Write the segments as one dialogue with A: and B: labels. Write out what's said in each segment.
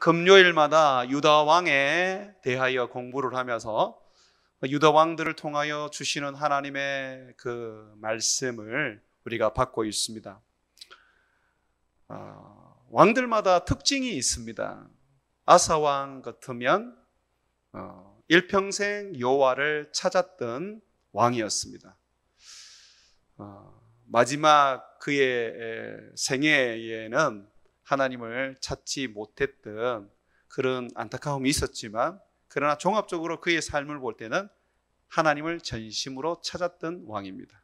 A: 금요일마다 유다 왕에 대하여 공부를 하면서 유다 왕들을 통하여 주시는 하나님의 그 말씀을 우리가 받고 있습니다. 왕들마다 특징이 있습니다. 아사 왕 같으면 일평생 여호와를 찾았던 왕이었습니다. 마지막 그의 생애에는 하나님을 찾지 못했던 그런 안타까움이 있었지만, 그러나 종합적으로 그의 삶을 볼 때는 하나님을 전심으로 찾았던 왕입니다.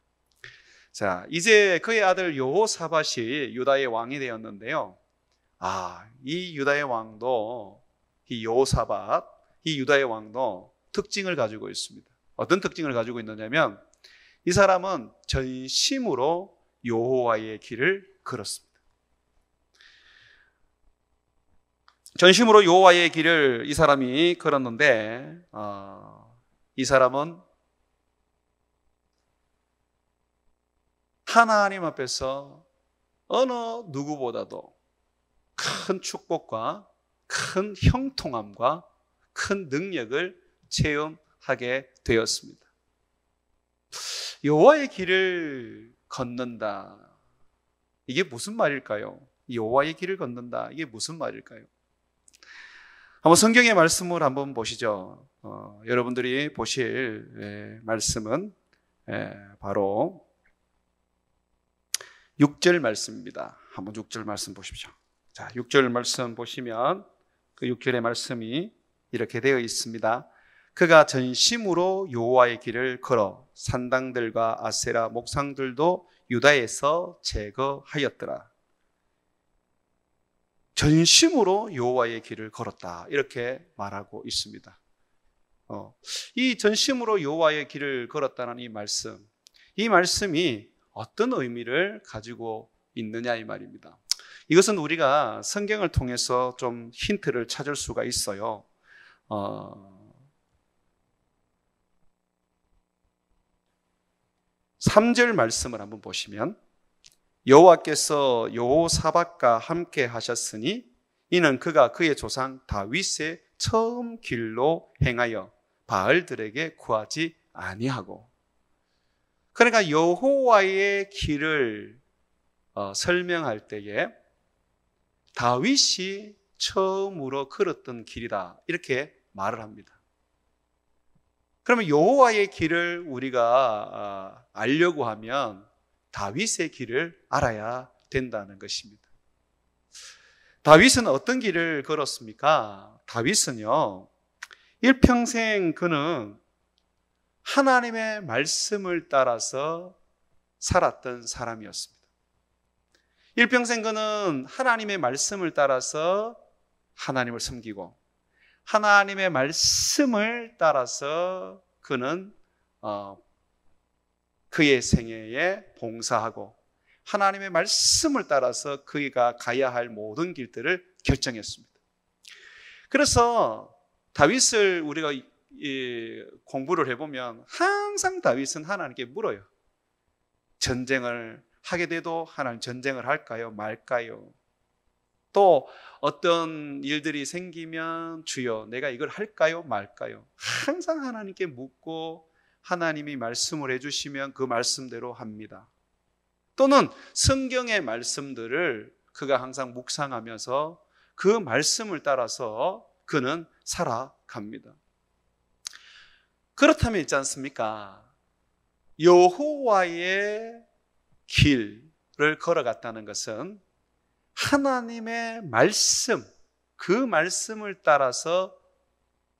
A: 자, 이제 그의 아들 여호사밧이 유다의 왕이 되었는데요. 이 유다의 왕도, 이 여호사밧, 이 유다의 왕도 특징을 가지고 있습니다. 어떤 특징을 가지고 있느냐면, 이 사람은 전심으로 여호와의 길을 걸었습니다. 전심으로 여호와의 길을 이 사람이 걸었는데, 이 사람은 하나님 앞에서 어느 누구보다도 큰 축복과 큰 형통함과 큰 능력을 체험하게 되었습니다. 여호와의 길을 걷는다. 이게 무슨 말일까요? 여호와의 길을 걷는다. 이게 무슨 말일까요? 한번 성경의 말씀을 한번 보시죠. 여러분들이 보실 말씀은 바로 6절 말씀입니다. 한번 6절 말씀 보십시오. 자, 6절 말씀 보시면 그 6절의 말씀이 이렇게 되어 있습니다. 그가 전심으로 여호와의 길을 걸어 산당들과 아세라 목상들도 유다에서 제거하였더라. 전심으로 여호와의 길을 걸었다, 이렇게 말하고 있습니다. 이 전심으로 여호와의 길을 걸었다는 이 말씀이 어떤 의미를 가지고 있느냐 이 말입니다. 이것은 우리가 성경을 통해서 좀 힌트를 찾을 수가 있어요. 3절 말씀을 한번 보시면, 여호와께서 여호사밧과 함께 하셨으니 이는 그가 그의 조상 다윗의 처음 길로 행하여 바알들에게 구하지 아니하고. 그러니까 여호와의 길을 설명할 때에 다윗이 처음으로 걸었던 길이다, 이렇게 말을 합니다. 그러면 여호와의 길을 우리가 알려고 하면 다윗의 길을 알아야 된다는 것입니다. 다윗은 어떤 길을 걸었습니까? 다윗은요, 일평생 그는 하나님의 말씀을 따라서 살았던 사람이었습니다. 일평생 그는 하나님의 말씀을 따라서 하나님을 섬기고, 하나님의 말씀을 따라서 그는 그의 생애에 봉사하고, 하나님의 말씀을 따라서 그가 가야 할 모든 길들을 결정했습니다. 그래서 다윗을 우리가 공부를 해보면 항상 다윗은 하나님께 물어요. 전쟁을 하게 돼도 하나님 전쟁을 할까요? 말까요? 또 어떤 일들이 생기면 주여 내가 이걸 할까요? 말까요? 항상 하나님께 묻고, 하나님이 말씀을 해주시면 그 말씀대로 합니다. 또는 성경의 말씀들을 그가 항상 묵상하면서 그 말씀을 따라서 그는 살아갑니다. 그렇다면 있지 않습니까? 여호와의 길을 걸어갔다는 것은 하나님의 말씀, 그 말씀을 따라서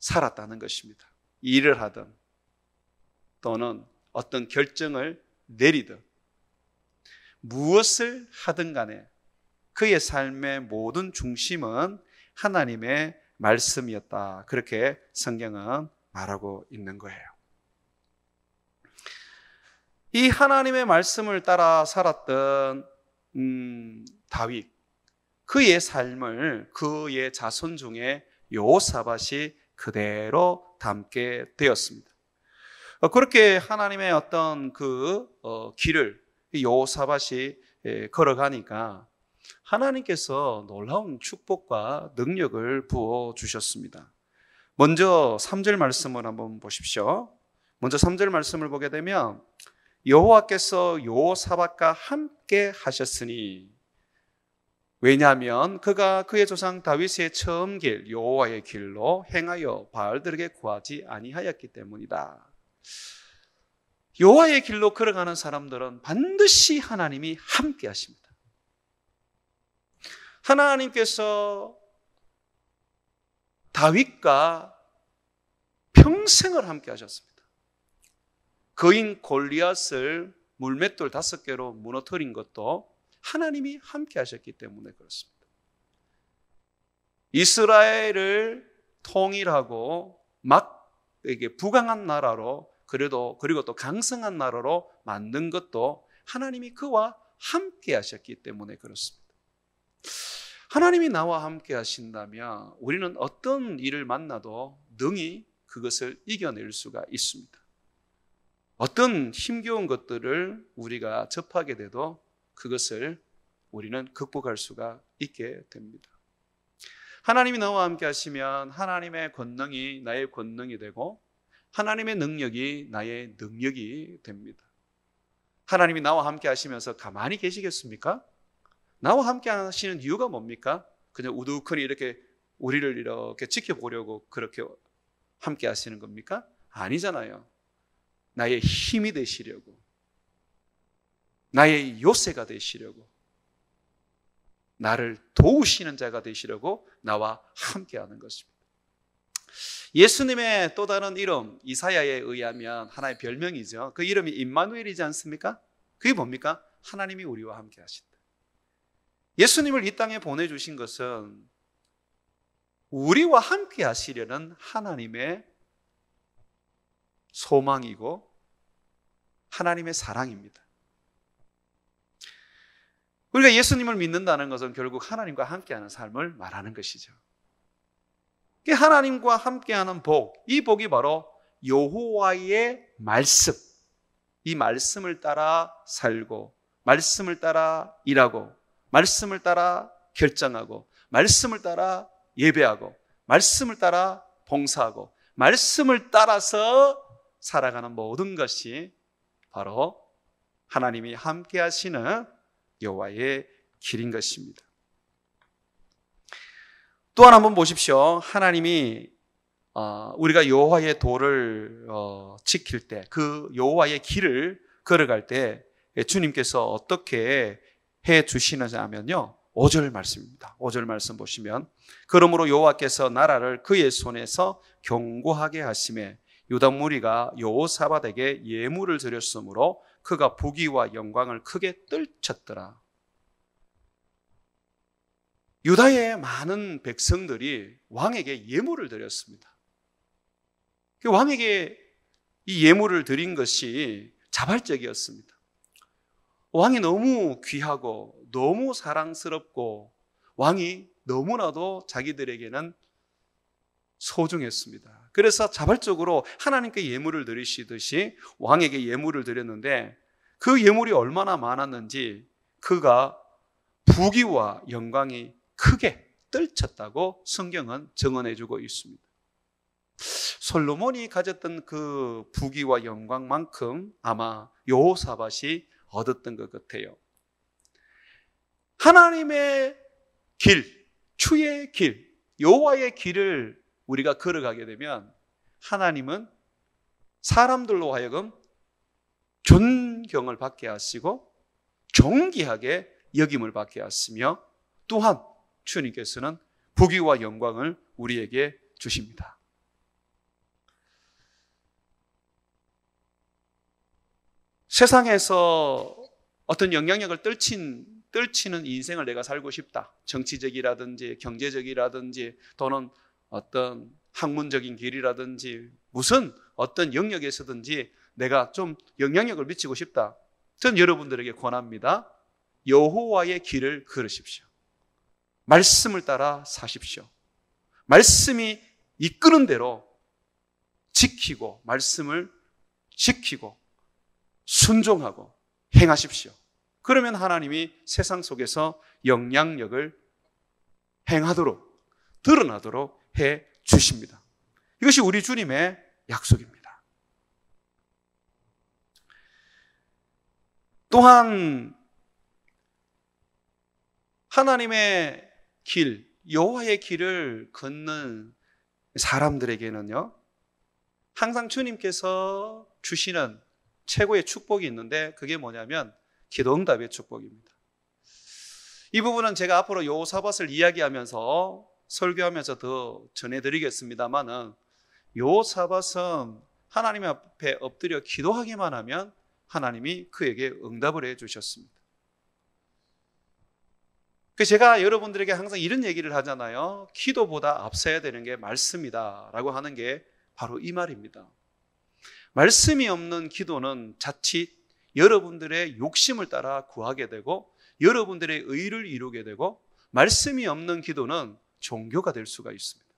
A: 살았다는 것입니다. 일을 하든 또는 어떤 결정을 내리든 무엇을 하든 간에 그의 삶의 모든 중심은 하나님의 말씀이었다, 그렇게 성경은 말하고 있는 거예요. 이 하나님의 말씀을 따라 살았던 다윗, 그의 삶을 그의 자손 중에 여호사밧이 그대로 담게 되었습니다. 그렇게 하나님의 어떤 그 길을 여호사밧이 걸어가니까 하나님께서 놀라운 축복과 능력을 부어주셨습니다. 먼저 3절 말씀을 한번 보십시오. 먼저 3절 말씀을 보게 되면 여호와께서 여호사밧과 함께 하셨으니, 왜냐하면 그가 그의 조상 다윗의 처음 길 여호와의 길로 행하여 바알들에게 구하지 아니하였기 때문이다. 여호와의 길로 걸어가는 사람들은 반드시 하나님이 함께 하십니다. 하나님께서 다윗과 평생을 함께 하셨습니다. 거인 골리앗을 물맷돌 5개로 무너뜨린 것도 하나님이 함께 하셨기 때문에 그렇습니다. 이스라엘을 통일하고 막 이게 부강한 나라로, 그리고 또 강성한 나라로 만든 것도 하나님이 그와 함께 하셨기 때문에 그렇습니다. 하나님이 나와 함께 하신다면 우리는 어떤 일을 만나도 능히 그것을 이겨낼 수가 있습니다. 어떤 힘겨운 것들을 우리가 접하게 돼도 그것을 우리는 극복할 수가 있게 됩니다. 하나님이 나와 함께 하시면 하나님의 권능이 나의 권능이 되고 하나님의 능력이 나의 능력이 됩니다. 하나님이 나와 함께 하시면서 가만히 계시겠습니까? 나와 함께 하시는 이유가 뭡니까? 그냥 우두커니 이렇게 우리를 이렇게 지켜보려고 그렇게 함께 하시는 겁니까? 아니잖아요. 나의 힘이 되시려고, 나의 요새가 되시려고, 나를 도우시는 자가 되시려고 나와 함께 하는 것입니다. 예수님의 또 다른 이름, 이사야에 의하면 하나의 별명이죠. 그 이름이 임마누엘이지 않습니까? 그게 뭡니까? 하나님이 우리와 함께 하신다. 예수님을 이 땅에 보내주신 것은 우리와 함께 하시려는 하나님의 소망이고 하나님의 사랑입니다. 우리가 예수님을 믿는다는 것은 결국 하나님과 함께하는 삶을 말하는 것이죠. 하나님과 함께하는 복, 이 복이 바로 여호와의 말씀, 이 말씀을 따라 살고, 말씀을 따라 일하고, 말씀을 따라 결정하고, 말씀을 따라 예배하고, 말씀을 따라 봉사하고, 말씀을 따라서 살아가는 모든 것이 바로 하나님이 함께 하시는 여호와의 길인 것입니다. 또 하나 한번 보십시오. 하나님이 우리가 여호와의 도를 지킬 때, 그 여호와의 길을 걸어갈 때 주님께서 어떻게 해 주시느냐 하면요, 5절 말씀입니다. 5절 말씀 보시면, 그러므로 여호와께서 나라를 그의 손에서 견고하게 하시매 유다 무리가 여호사밧에게 예물을 드렸으므로 그가 부귀와 영광을 크게 떨쳤더라. 유다의 많은 백성들이 왕에게 예물을 드렸습니다. 왕에게 이 예물을 드린 것이 자발적이었습니다. 왕이 너무 귀하고 너무 사랑스럽고 왕이 너무나도 자기들에게는 소중했습니다. 그래서 자발적으로 하나님께 예물을 드리시듯이 왕에게 예물을 드렸는데, 그 예물이 얼마나 많았는지 그가 부귀와 영광이 크게 떨쳤다고 성경은 증언해주고 있습니다. 솔로몬이 가졌던 그 부귀와 영광만큼 아마 여호사밧이 얻었던 것 같아요. 하나님의 길, 주의 길, 여호와의 길을 우리가 걸어가게 되면 하나님은 사람들로 하여금 존경을 받게 하시고 존귀하게 여김을 받게 하시며, 또한 주님께서는 부귀와 영광을 우리에게 주십니다. 세상에서 어떤 영향력을 떨치는 인생을 내가 살고 싶다. 정치적이라든지 경제적이라든지 또는 어떤 학문적인 길이라든지 무슨 어떤 영역에서든지 내가 좀 영향력을 미치고 싶다. 전 여러분들에게 권합니다. 여호와의 길을 걸으십시오. 말씀을 따라 사십시오. 말씀이 이끄는 대로 지키고, 말씀을 지키고 순종하고 행하십시오. 그러면 하나님이 세상 속에서 영향력을 행하도록, 드러나도록 해 주십니다. 이것이 우리 주님의 약속입니다. 또한 하나님의 길, 여호와의 길을 걷는 사람들에게는요, 항상 주님께서 주시는 최고의 축복이 있는데, 그게 뭐냐면 기도 응답의 축복입니다. 이 부분은 제가 앞으로 요사밧을 이야기하면서 설교하면서 더 전해드리겠습니다만은, 요사밧은 하나님 앞에 엎드려 기도하기만 하면 하나님이 그에게 응답을 해 주셨습니다. 제가 여러분들에게 항상 이런 얘기를 하잖아요. 기도보다 앞서야 되는 게 말씀이다 라고 하는 게 바로 이 말입니다. 말씀이 없는 기도는 자칫 여러분들의 욕심을 따라 구하게 되고, 여러분들의 의를 이루게 되고, 말씀이 없는 기도는 종교가 될 수가 있습니다.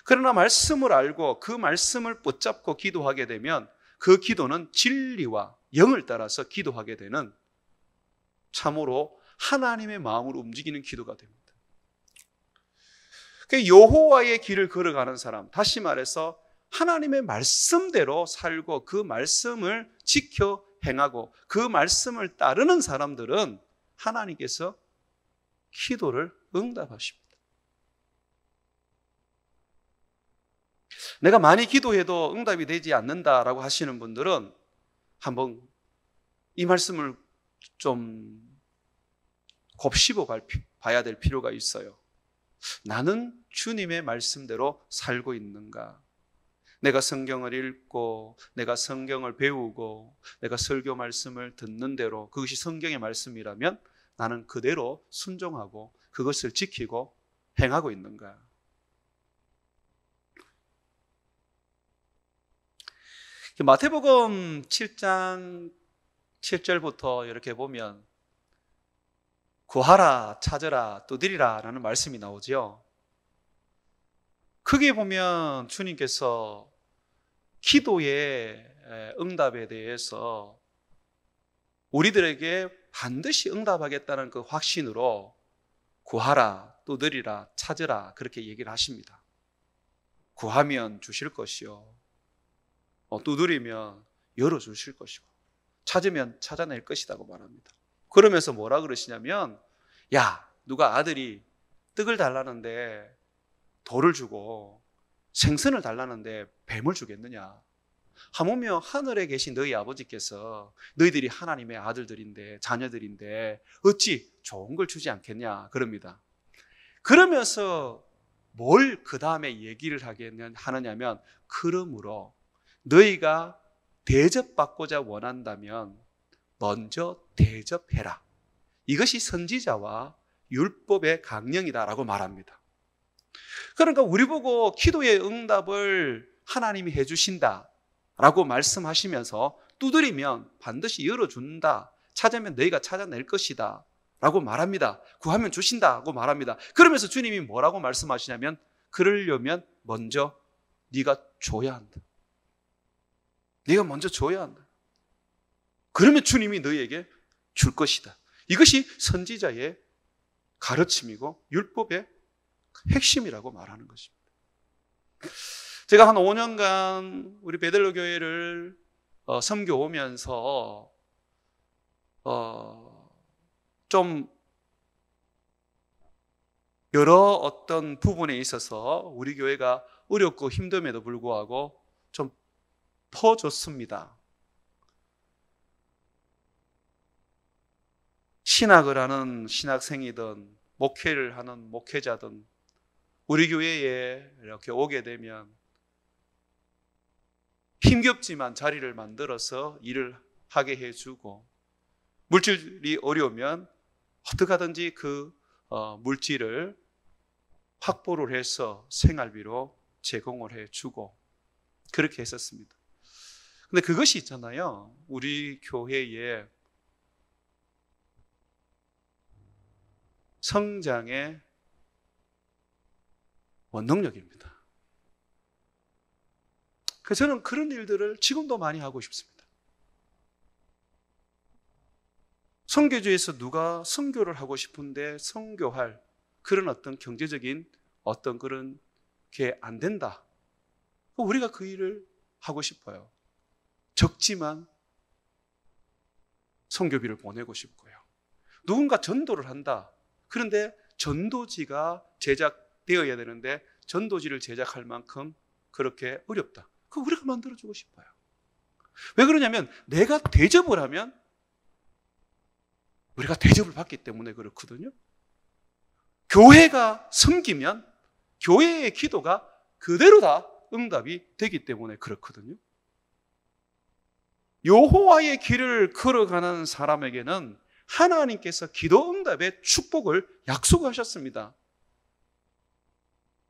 A: 그러나 말씀을 알고 그 말씀을 붙잡고 기도하게 되면 그 기도는 진리와 영을 따라서 기도하게 되는, 참으로 하나님의 마음으로 움직이는 기도가 됩니다. 여호와의 길을 걸어가는 사람, 다시 말해서 하나님의 말씀대로 살고 그 말씀을 지켜 행하고 그 말씀을 따르는 사람들은 하나님께서 기도를 응답하십니다. 내가 많이 기도해도 응답이 되지 않는다라고 하시는 분들은 한번 이 말씀을 좀 곱씹어 봐야 될 필요가 있어요. 나는 주님의 말씀대로 살고 있는가? 내가 성경을 읽고, 내가 성경을 배우고, 내가 설교 말씀을 듣는 대로 그것이 성경의 말씀이라면 나는 그대로 순종하고 그것을 지키고 행하고 있는가? 마태복음 7장 7절부터 이렇게 보면 구하라, 찾으라, 두드리라 라는 말씀이 나오죠. 크게 보면 주님께서 기도의 응답에 대해서 우리들에게 반드시 응답하겠다는 그 확신으로 구하라, 두드리라, 찾으라 그렇게 얘기를 하십니다. 구하면 주실 것이요, 두드리면 열어주실 것이고, 찾으면 찾아낼 것이라고 말합니다. 그러면서 뭐라 그러시냐면, 야, 누가 아들이 떡을 달라는데 돌을 주고 생선을 달라는데 뱀을 주겠느냐? 하물며 하늘에 계신 너희 아버지께서 너희들이 하나님의 아들들인데, 자녀들인데 어찌 좋은 걸 주지 않겠냐? 그럽니다. 그러면서 뭘 그 다음에 얘기를 하느냐면, 그러므로 너희가 대접받고자 원한다면 먼저 대접해라. 이것이 선지자와 율법의 강령이다라고 말합니다. 그러니까 우리 보고 기도의 응답을 하나님이 해주신다라고 말씀하시면서 두드리면 반드시 열어준다, 찾으면 너희가 찾아낼 것이다 라고 말합니다. 구하면 주신다고 말합니다. 그러면서 주님이 뭐라고 말씀하시냐면, 그러려면 먼저 네가 줘야 한다. 네가 먼저 줘야 한다. 그러면 주님이 너희에게 줄 것이다. 이것이 선지자의 가르침이고 율법의 핵심이라고 말하는 것입니다. 제가 한 5년간 우리 베들로 교회를 섬겨오면서 좀 여러 어떤 부분에 있어서 우리 교회가 어렵고 힘듦에도 불구하고 좀 퍼졌습니다. 신학을 하는 신학생이든 목회를 하는 목회자든 우리 교회에 이렇게 오게 되면 힘겹지만 자리를 만들어서 일을 하게 해주고, 물질이 어려우면 어떻게 하든지 그 물질을 확보를 해서 생활비로 제공을 해주고 그렇게 했었습니다. 근데 그것이 있잖아요, 우리 교회의 성장의 원동력입니다. 그래서 저는 그런 일들을 지금도 많이 하고 싶습니다. 선교지에서 누가 선교를 하고 싶은데 선교할 그런 어떤 경제적인 어떤 그런 게 안 된다. 우리가 그 일을 하고 싶어요. 적지만 선교비를 보내고 싶고요. 누군가 전도를 한다. 그런데 전도지가 제작되어야 되는데 전도지를 제작할 만큼 그렇게 어렵다. 그거 우리가 만들어주고 싶어요. 왜 그러냐면 내가 대접을 하면 우리가 대접을 받기 때문에 그렇거든요. 교회가 섬기면 교회의 기도가 그대로 다 응답이 되기 때문에 그렇거든요. 여호와의 길을 걸어가는 사람에게는 하나님께서 기도 응답의 축복을 약속하셨습니다.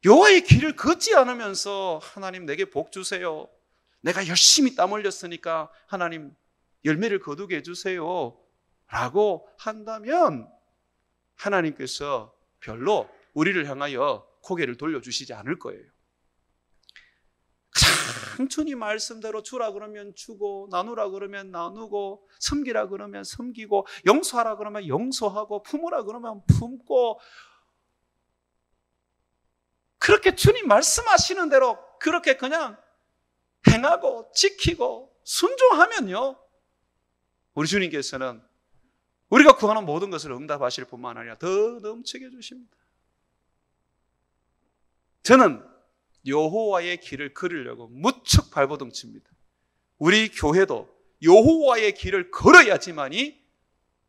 A: 여호와의 길을 걷지 않으면서 하나님 내게 복 주세요. 내가 열심히 땀 흘렸으니까 하나님 열매를 거두게 해주세요. 라고 한다면 하나님께서 별로 우리를 향하여 고개를 돌려주시지 않을 거예요. 천천히 말씀대로 주라 그러면 주고, 나누라 그러면 나누고, 섬기라 그러면 섬기고, 용서하라 그러면 용서하고, 품으라 그러면 품고, 그렇게 주님 말씀하시는 대로 그렇게 그냥 행하고 지키고 순종하면요, 우리 주님께서는 우리가 구하는 모든 것을 응답하실 뿐만 아니라 더 넘치게 해주십니다. 저는 여호와의 길을 걸으려고 무척 발버둥 칩니다. 우리 교회도 여호와의 길을 걸어야지만이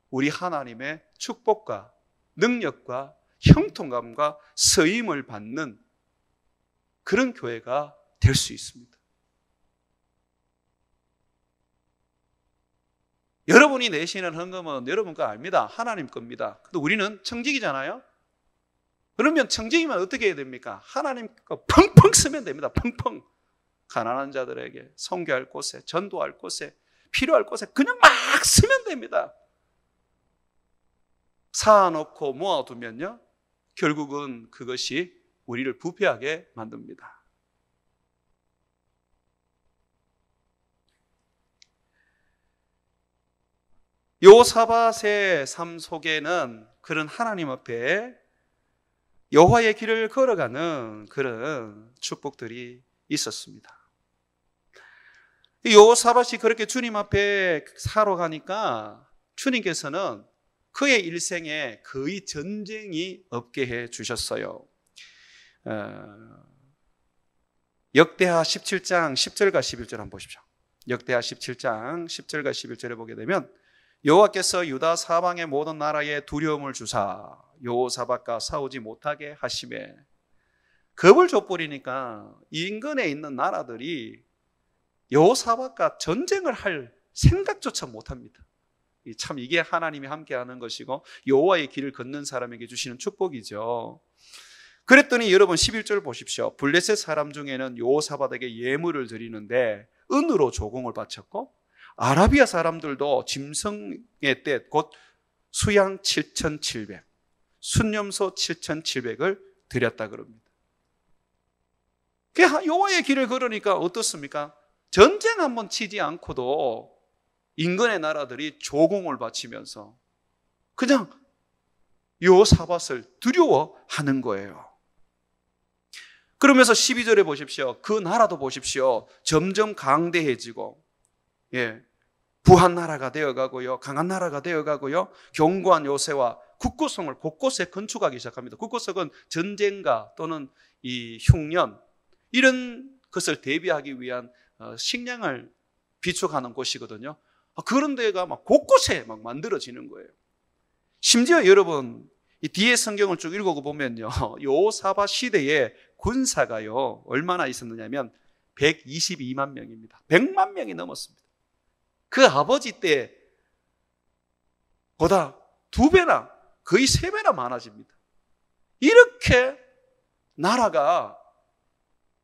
A: 우리 하나님의 축복과 능력과 형통감과 쓰임을 받는 그런 교회가 될 수 있습니다. 여러분이 내시는 헌금은 여러분 거 아닙니다. 하나님 겁니다. 근데 우리는 청직이잖아요. 그러면 청직이면 어떻게 해야 됩니까? 하나님 거 펑펑 쓰면 됩니다. 펑펑. 가난한 자들에게 선교할 곳에, 전도할 곳에, 필요할 곳에 그냥 막 쓰면 됩니다. 쌓아놓고 모아두면요, 결국은 그것이 우리를 부패하게 만듭니다. 요사밧의 삶 속에는 그런 하나님 앞에 여호와의 길을 걸어가는 그런 축복들이 있었습니다. 요사밧이 그렇게 주님 앞에 살아가니까 주님께서는 그의 일생에 거의 전쟁이 없게 해 주셨어요. 역대하 17장 10절과 11절 한번 보십시오. 역대하 17장 10절과 11절을 보게 되면 여호와께서 유다 사방의 모든 나라에 두려움을 주사 여호사밧과 싸우지 못하게 하시매, 겁을 줘버리니까 인근에 있는 나라들이 여호사밧과 전쟁을 할 생각조차 못합니다. 참 이게 하나님이 함께하는 것이고 여호와의 길을 걷는 사람에게 주시는 축복이죠. 그랬더니 여러분 11절 보십시오. 블레셋 사람 중에는 여호사밧에게 예물을 드리는데 은으로 조공을 바쳤고, 아라비아 사람들도 짐승의 떼 곧 수양 7,700, 순념소 7,700을 드렸다 그럽니다. 여호와의 길을 걸으니까 어떻습니까? 전쟁 한번 치지 않고도 인근의 나라들이 조공을 바치면서 그냥 여호사밧을 두려워하는 거예요. 그러면서 12절에 보십시오. 그 나라도 보십시오. 점점 강대해지고, 부한 나라가 되어가고요, 강한 나라가 되어가고요, 견고한 요새와 국고성을 곳곳에 건축하기 시작합니다. 국고성은 전쟁가 또는 이 흉년 이런 것을 대비하기 위한 식량을 비축하는 곳이거든요. 그런 데가 막 곳곳에 막 만들어지는 거예요. 심지어 여러분 이 뒤에 성경을 쭉 읽어보면요, 여호사밧 시대에 군사가요 얼마나 있었느냐면 122만 명입니다. 100만 명이 넘었습니다. 그 아버지 때보다 2배나 거의 3배나 많아집니다. 이렇게 나라가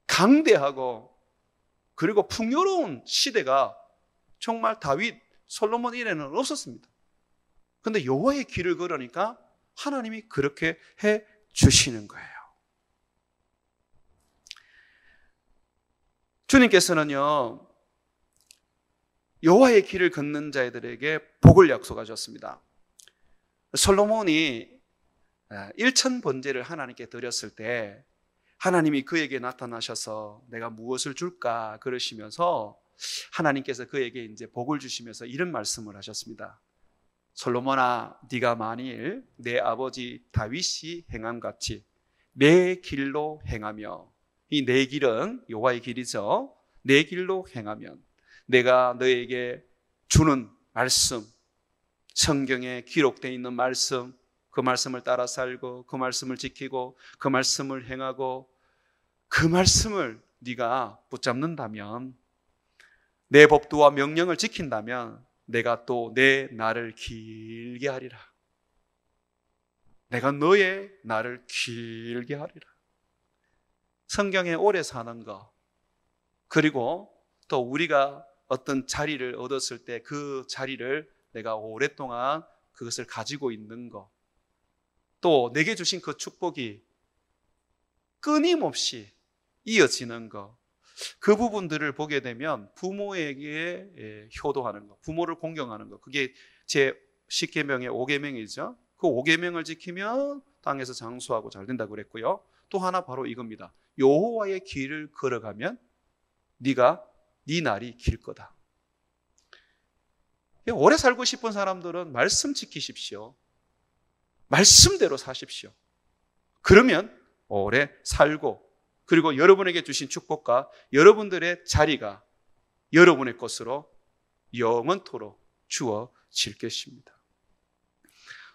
A: 강대하고 그리고 풍요로운 시대가 정말 다윗, 솔로몬 이래는 없었습니다. 그런데 여호와의 길을 걸으니까 하나님이 그렇게 해 주시는 거예요. 주님께서는요 여호와의 길을 걷는 자들에게 복을 약속하셨습니다. 솔로몬이 일천 번제를 하나님께 드렸을 때 하나님이 그에게 나타나셔서 내가 무엇을 줄까 그러시면서 하나님께서 그에게 이제 복을 주시면서 이런 말씀을 하셨습니다. 솔로몬아, 네가 만일 내 아버지 다윗이 행함 같이 내 길로 행하며, 이 내 길은 여호와의 길이죠. 내 길로 행하면 내가 너에게 주는 말씀, 성경에 기록되어 있는 말씀, 그 말씀을 따라 살고 그 말씀을 지키고 그 말씀을 행하고 그 말씀을 네가 붙잡는다면, 내 법도와 명령을 지킨다면 내가 또 내 날을 길게 하리라. 내가 너의 날을 길게 하리라. 성경에 오래 사는 거, 그리고 또 우리가 어떤 자리를 얻었을 때 그 자리를 내가 오랫동안 그것을 가지고 있는 거, 또 내게 주신 그 축복이 끊임없이 이어지는 거, 그 부분들을 보게 되면 부모에게 효도하는 거, 부모를 공경하는 거, 그게 제 10계명의 5계명이죠. 그 5계명을 지키면 땅에서 장수하고 잘 된다고 그랬고요. 또 하나 바로 이겁니다. 여호와의 길을 걸어가면 네 날이 길 거다. 오래 살고 싶은 사람들은 말씀 지키십시오. 말씀대로 사십시오. 그러면 오래 살고, 그리고 여러분에게 주신 축복과 여러분들의 자리가 여러분의 것으로 영원토록 주어질 것입니다.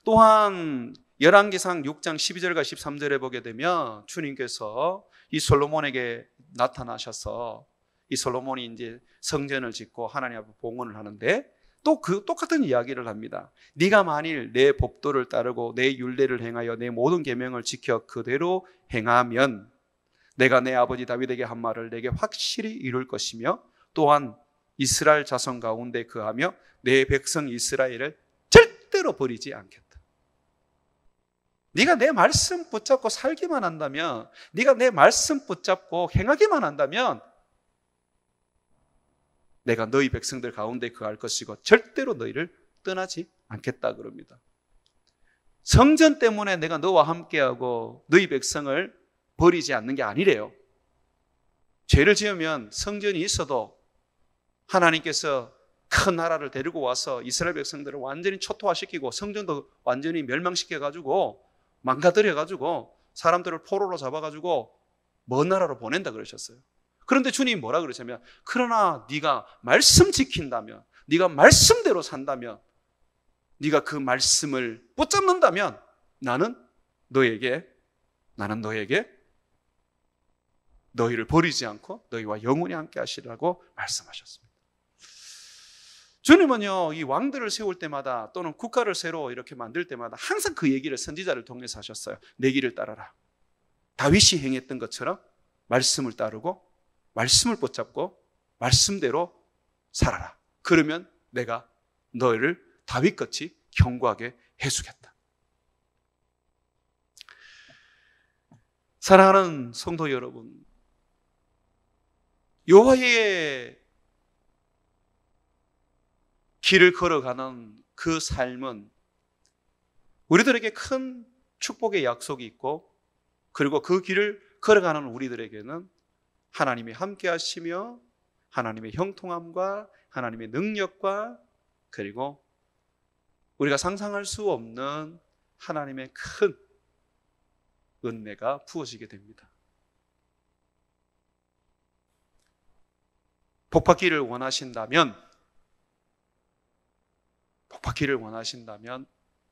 A: 또한 열왕기상 6장 12절과 13절에 보게 되면 주님께서 이 솔로몬에게 나타나셔서 이 솔로몬이 이제 성전을 짓고 하나님 앞에 봉헌을 하는데 또 그 똑같은 이야기를 합니다. 네가 만일 내 법도를 따르고 내 율례를 행하여 내 모든 계명을 지켜 그대로 행하면 내가 내 아버지 다윗에게 한 말을 내게 확실히 이룰 것이며, 또한 이스라엘 자손 가운데 거하며 내 백성 이스라엘을 절대로 버리지 않겠다. 네가 내 말씀 붙잡고 살기만 한다면, 네가 내 말씀 붙잡고 행하기만 한다면 내가 너희 백성들 가운데 거할 것이고 절대로 너희를 떠나지 않겠다 그럽니다. 성전 때문에 내가 너와 함께하고 너희 백성을 버리지 않는 게 아니래요. 죄를 지으면 성전이 있어도 하나님께서 큰 나라를 데리고 와서 이스라엘 백성들을 완전히 초토화시키고 성전도 완전히 멸망시켜가지고 망가뜨려가지고 사람들을 포로로 잡아가지고 먼 나라로 보낸다 그러셨어요. 그런데 주님이 뭐라 그러시냐면, 그러나 네가 말씀 지킨다면, 네가 말씀대로 산다면, 네가 그 말씀을 붙잡는다면 나는 너에게 너희를 버리지 않고 너희와 영원히 함께 하시라고 말씀하셨습니다. 주님은요, 이 왕들을 세울 때마다 또는 국가를 새로 이렇게 만들 때마다 항상 그 얘기를 선지자를 통해서 하셨어요. 내 길을 따라라. 다윗이 행했던 것처럼 말씀을 따르고 말씀을 붙잡고 말씀대로 살아라. 그러면 내가 너희를 다윗같이 견고하게 해주겠다. 사랑하는 성도 여러분, 여호와의 길을 걸어가는 그 삶은 우리들에게 큰 축복의 약속이 있고, 그리고 그 길을 걸어가는 우리들에게는 하나님이 함께 하시며 하나님의 형통함과 하나님의 능력과, 그리고 우리가 상상할 수 없는 하나님의 큰 은혜가 부어지게 됩니다. 복받기를 원하신다면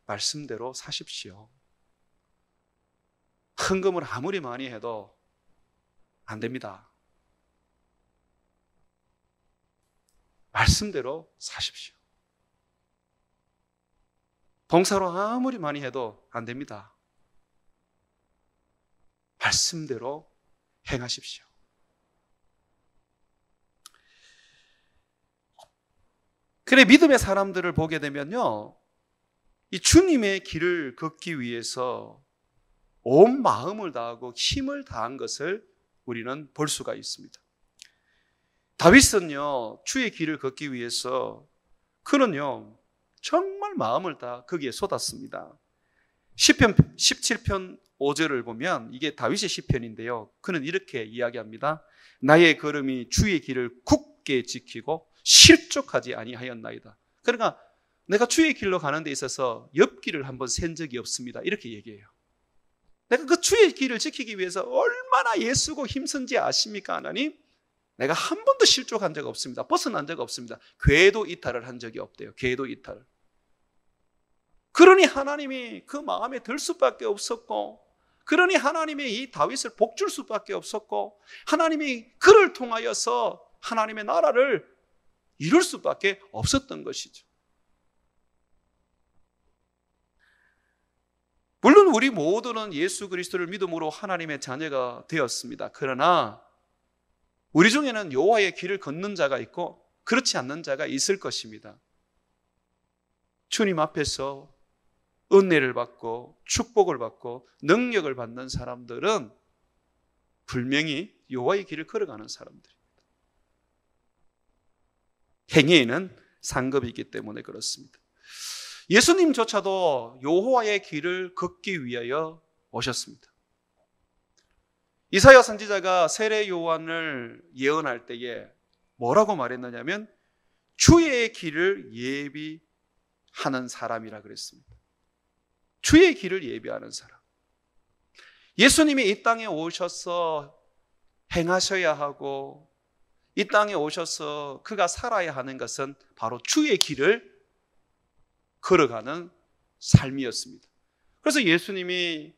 A: 말씀대로 사십시오. 헌금을 아무리 많이 해도 안 됩니다. 말씀대로 사십시오. 봉사로 아무리 많이 해도 안 됩니다. 말씀대로 행하십시오. 그래, 믿음의 사람들을 보게 되면요, 이 주님의 길을 걷기 위해서 온 마음을 다하고 힘을 다한 것을 우리는 볼 수가 있습니다. 다윗은요, 주의 길을 걷기 위해서 그는요, 정말 정말 마음을 다 거기에 쏟았습니다. 시편 17편 5절을 보면 이게 다윗의 시편인데요. 그는 이렇게 이야기합니다. 나의 걸음이 주의 길을 굳게 지키고 실족하지 아니하였나이다. 그러니까 내가 주의 길로 가는 데 있어서 옆길을 한번 센 적이 없습니다. 이렇게 얘기해요. 내가 그 주의 길을 지키기 위해서 얼마나 애쓰고 힘쓴지 아십니까, 하나님? 내가 한 번도 실족한 적 없습니다. 벗어난 적 없습니다. 궤도 이탈을 한 적이 없대요. 궤도 이탈. 그러니 하나님이 그 마음에 들 수밖에 없었고, 그러니 하나님이 이 다윗을 복줄 수밖에 없었고, 하나님이 그를 통하여서 하나님의 나라를 이룰 수밖에 없었던 것이죠. 물론 우리 모두는 예수 그리스도를 믿음으로 하나님의 자녀가 되었습니다. 그러나 우리 중에는 여호와의 길을 걷는 자가 있고 그렇지 않는 자가 있을 것입니다. 주님 앞에서 은혜를 받고 축복을 받고 능력을 받는 사람들은 분명히 여호와의 길을 걸어가는 사람들입니다. 행위에는 상급이 있기 때문에 그렇습니다. 예수님조차도 여호와의 길을 걷기 위하여 오셨습니다. 이사야 선지자가 세례 요한을 예언할 때에 뭐라고 말했느냐면 주의 길을 예비하는 사람이라 그랬습니다. 주의 길을 예비하는 사람. 예수님이 이 땅에 오셔서 행하셔야 하고 이 땅에 오셔서 그가 살아야 하는 것은 바로 주의 길을 걸어가는 삶이었습니다. 그래서 예수님이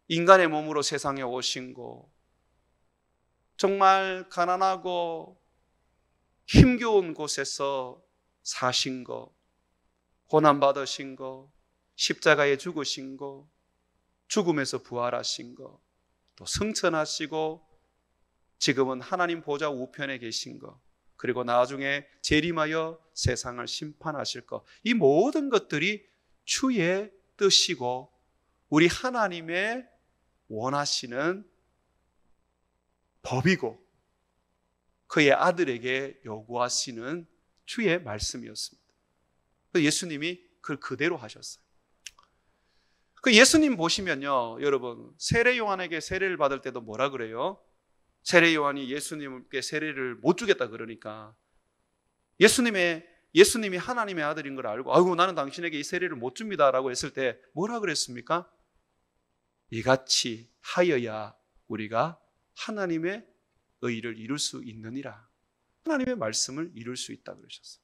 A: 인간의 몸으로 세상에 오신 거, 정말 가난하고 힘겨운 곳에서 사신 거, 고난받으신 거, 십자가에 죽으신 거, 죽음에서 부활하신 거, 또 승천하시고 지금은 하나님 보좌 우편에 계신 거, 그리고 나중에 재림하여 세상을 심판하실 것, 이 모든 것들이 주의 뜻이고 우리 하나님의 원하시는 법이고 그의 아들에게 요구하시는 주의 말씀이었습니다. 예수님이 그걸 그대로 하셨어요. 그 예수님 보시면요, 여러분, 세례 요한에게 세례를 받을 때도 뭐라 그래요? 세례 요한이 예수님께 세례를 못 주겠다 그러니까 예수님이 하나님의 아들인 걸 알고 아이고 나는 당신에게 이 세례를 못 줍니다라고 했을 때 뭐라 그랬습니까? 이같이 하여야 우리가 하나님의 의를 이룰 수 있느니라. 하나님의 말씀을 이룰 수 있다 그러셨어요.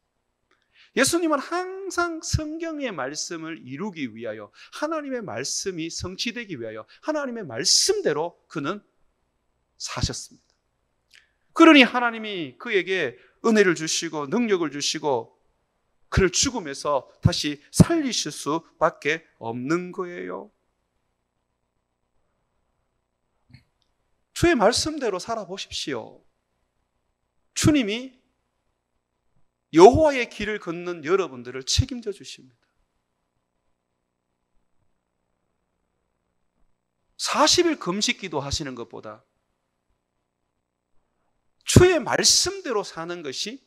A: 예수님은 항상 성경의 말씀을 이루기 위하여, 하나님의 말씀이 성취되기 위하여 하나님의 말씀대로 그는 사셨습니다. 그러니 하나님이 그에게 은혜를 주시고 능력을 주시고 그를 죽음에서 다시 살리실 수밖에 없는 거예요. 주의 말씀대로 살아보십시오. 주님이 여호와의 길을 걷는 여러분들을 책임져 주십니다. 40일 금식기도 하시는 것보다 주의 말씀대로 사는 것이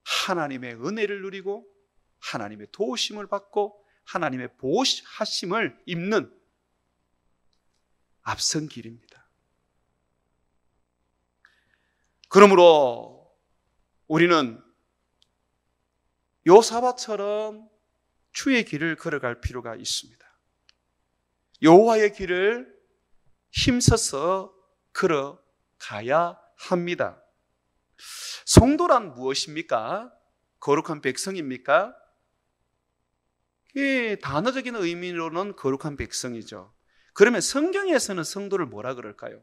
A: 하나님의 은혜를 누리고 하나님의 도우심을 받고 하나님의 보호하심을 입는 앞선 길입니다. 그러므로 우리는 요사바처럼 주의 길을 걸어갈 필요가 있습니다. 여호와의 길을 힘써서 걸어가야 합니다. 성도란 무엇입니까? 거룩한 백성입니까? 단어적인 의미로는 거룩한 백성이죠. 그러면 성경에서는 성도를 뭐라 그럴까요?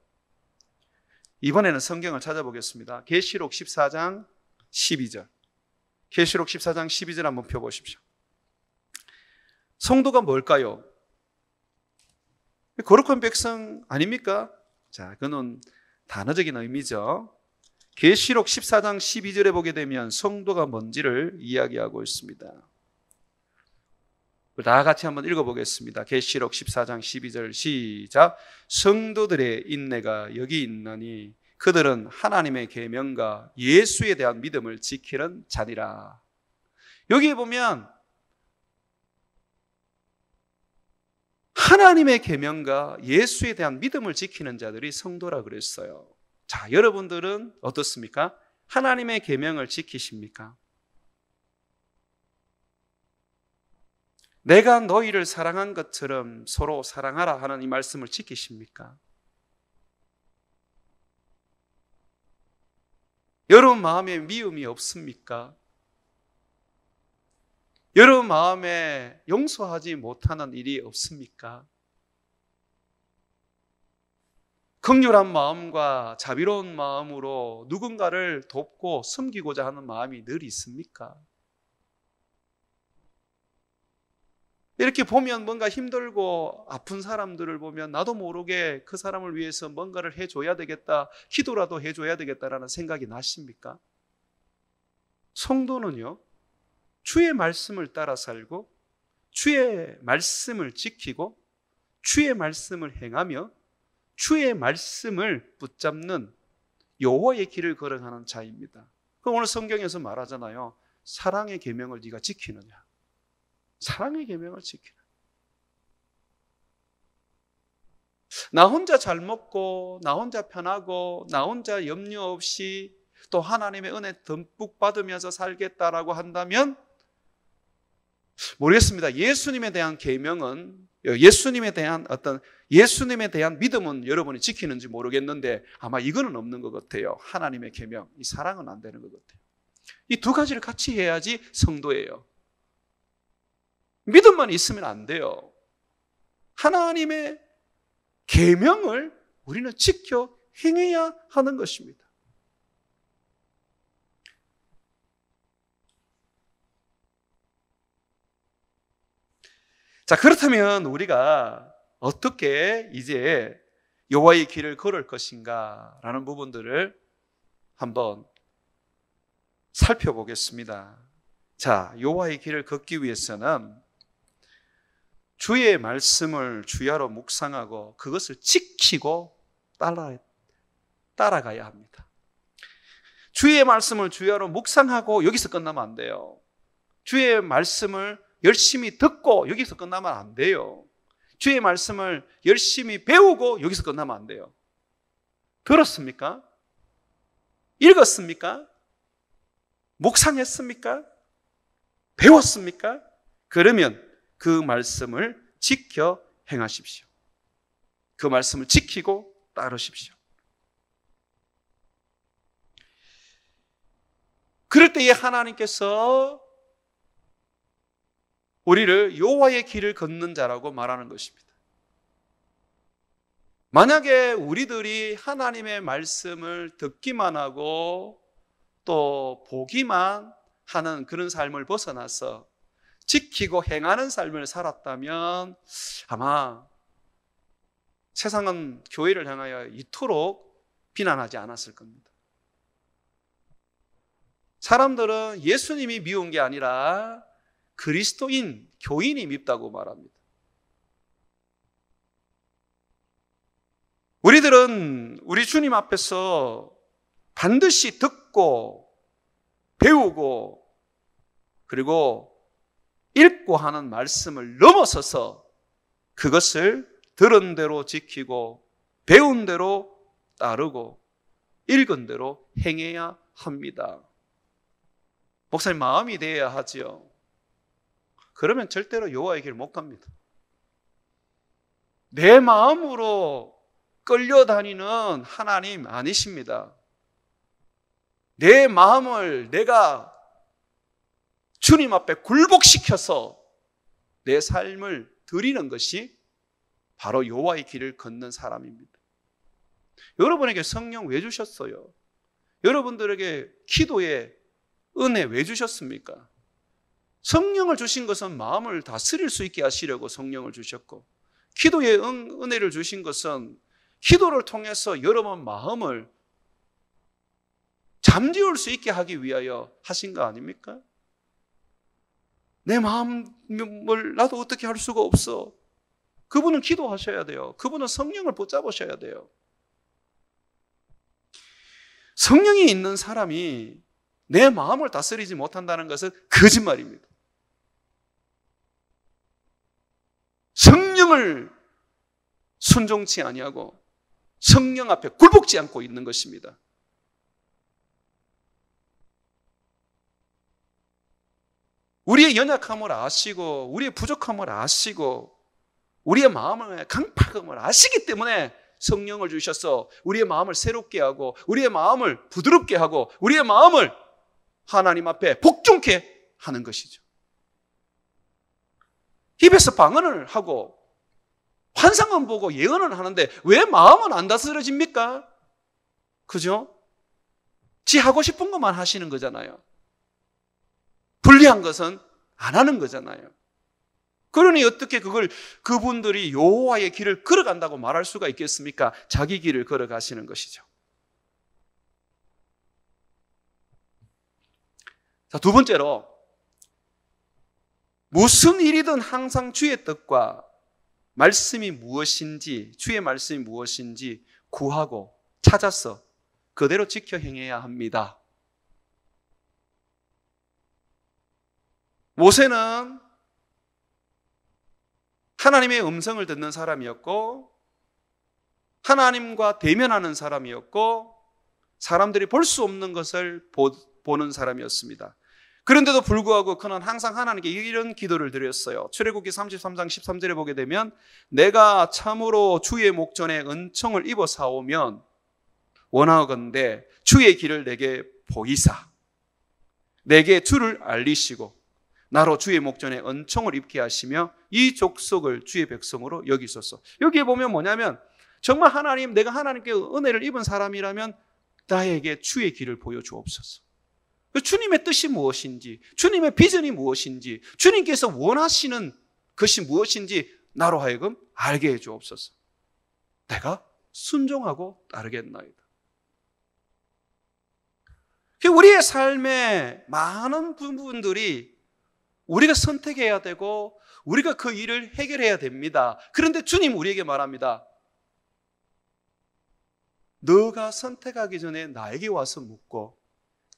A: 이번에는 성경을 찾아보겠습니다. 계시록 14장 12절. 계시록 14장 12절 한번 펴보십시오. 성도가 뭘까요? 거룩한 백성 아닙니까? 자, 그는 단어적인 의미죠. 계시록 14장 12절에 보게 되면 성도가 뭔지를 이야기하고 있습니다. 다 같이 한번 읽어보겠습니다. 계시록 14장 12절 시작. 성도들의 인내가 여기 있나니 그들은 하나님의 계명과 예수에 대한 믿음을 지키는 자니라. 여기에 보면 하나님의 계명과 예수에 대한 믿음을 지키는 자들이 성도라 그랬어요. 자, 여러분들은 어떻습니까? 하나님의 계명을 지키십니까? 내가 너희를 사랑한 것처럼 서로 사랑하라 하는 이 말씀을 지키십니까? 여러분 마음에 미움이 없습니까? 여러분 마음에 용서하지 못하는 일이 없습니까? 긍휼한 마음과 자비로운 마음으로 누군가를 돕고 섬기고자 하는 마음이 늘 있습니까? 이렇게 보면 뭔가 힘들고 아픈 사람들을 보면 나도 모르게 그 사람을 위해서 뭔가를 해줘야 되겠다, 기도라도 해줘야 되겠다라는 생각이 나십니까? 성도는요, 주의 말씀을 따라 살고 주의 말씀을 지키고 주의 말씀을 행하며 주의 말씀을 붙잡는 여호와의 길을 걸어가는 자입니다. 그럼 오늘 성경에서 말하잖아요. 사랑의 계명을 네가 지키느냐? 사랑의 계명을 지키라. 나 혼자 잘 먹고 나 혼자 편하고 나 혼자 염려 없이 또 하나님의 은혜 듬뿍 받으면서 살겠다라고 한다면 모르겠습니다. 예수님에 대한 계명은, 예수님에 대한 믿음은 여러분이 지키는지 모르겠는데 아마 이거는 없는 것 같아요. 하나님의 계명, 이 사랑은 안 되는 것 같아요. 이 두 가지를 같이 해야지 성도예요. 믿음만 있으면 안 돼요. 하나님의 계명을 우리는 지켜 행해야 하는 것입니다. 자, 그렇다면 우리가 어떻게 이제 여호와의 길을 걸을 것인가 라는 부분들을 한번 살펴보겠습니다. 자, 여호와의 길을 걷기 위해서는 주의 말씀을 주야로 묵상하고 그것을 지키고 따라가야 합니다. 주의 말씀을 주야로 묵상하고 여기서 끝나면 안 돼요. 주의 말씀을 열심히 듣고 여기서 끝나면 안 돼요. 주의 말씀을 열심히 배우고 여기서 끝나면 안 돼요. 들었습니까? 읽었습니까? 묵상했습니까? 배웠습니까? 그러면 그 말씀을 지켜 행하십시오. 그 말씀을 지키고 따르십시오. 그럴 때에 하나님께서 우리를 여호와의 길을 걷는 자라고 말하는 것입니다. 만약에 우리들이 하나님의 말씀을 듣기만 하고 또 보기만 하는 그런 삶을 벗어나서 지키고 행하는 삶을 살았다면 아마 세상은 교회를 향하여 이토록 비난하지 않았을 겁니다. 사람들은 예수님이 미운 게 아니라 그리스도인, 교인이 밉다고 말합니다. 우리들은 우리 주님 앞에서 반드시 듣고 배우고 그리고 읽고 하는 말씀을 넘어서서 그것을 들은 대로 지키고 배운 대로 따르고 읽은 대로 행해야 합니다. 목사님, 마음이 되어야 하지요. 그러면 절대로 여호와의 길을 못 갑니다. 내 마음으로 끌려다니는 하나님 아니십니다. 내 마음을 내가 주님 앞에 굴복시켜서 내 삶을 드리는 것이 바로 여호와의 길을 걷는 사람입니다. 여러분에게 성령 왜 주셨어요? 여러분들에게 기도의 은혜 왜 주셨습니까? 성령을 주신 것은 마음을 다스릴 수 있게 하시려고 성령을 주셨고, 기도의 은혜를 주신 것은 기도를 통해서 여러분 마음을 잠재울 수 있게 하기 위하여 하신 거 아닙니까? 내 마음을 나도 어떻게 할 수가 없어. 그분은 기도하셔야 돼요. 그분은 성령을 붙잡으셔야 돼요. 성령이 있는 사람이 내 마음을 다스리지 못한다는 것은 거짓말입니다. 성령을 순종치 아니하고 성령 앞에 굴복지 않고 있는 것입니다. 우리의 연약함을 아시고 우리의 부족함을 아시고 우리의 마음의 강팍함을 아시기 때문에 성령을 주셔서 우리의 마음을 새롭게 하고 우리의 마음을 부드럽게 하고 우리의 마음을 하나님 앞에 복종케 하는 것이죠. 입에서 방언을 하고 환상은 보고 예언은 하는데 왜 마음은 안 다스려집니까? 그죠? 지 하고 싶은 것만 하시는 거잖아요. 불리한 것은 안 하는 거잖아요. 그러니 어떻게 그분들이 여호와의 길을 걸어간다고 말할 수가 있겠습니까? 자기 길을 걸어가시는 것이죠. 자, 두 번째로 무슨 일이든 항상 주의 뜻과 말씀이 무엇인지, 주의 말씀이 무엇인지 구하고 찾아서 그대로 지켜 행해야 합니다. 모세는 하나님의 음성을 듣는 사람이었고 하나님과 대면하는 사람이었고 사람들이 볼 수 없는 것을 보는 사람이었습니다. 그런데도 불구하고 그는 항상 하나님께 이런 기도를 드렸어요. 출애굽기 33장 13절에 보게 되면 내가 참으로 주의 목전에 은총을 입어 사오면 원하건대 주의 길을 내게 보이사 내게 주를 알리시고 나로 주의 목전에 은총을 입게 하시며 이 족속을 주의 백성으로 여기소서. 여기에 보면 뭐냐면 정말 하나님, 내가 하나님께 은혜를 입은 사람이라면 나에게 주의 길을 보여주옵소서. 주님의 뜻이 무엇인지, 주님의 비전이 무엇인지, 주님께서 원하시는 것이 무엇인지 나로 하여금 알게 해주옵소서. 내가 순종하고 따르겠나이다. 우리의 삶의 많은 부분들이 우리가 선택해야 되고 우리가 그 일을 해결해야 됩니다. 그런데 주님 우리에게 말합니다. 너가 선택하기 전에 나에게 와서 묻고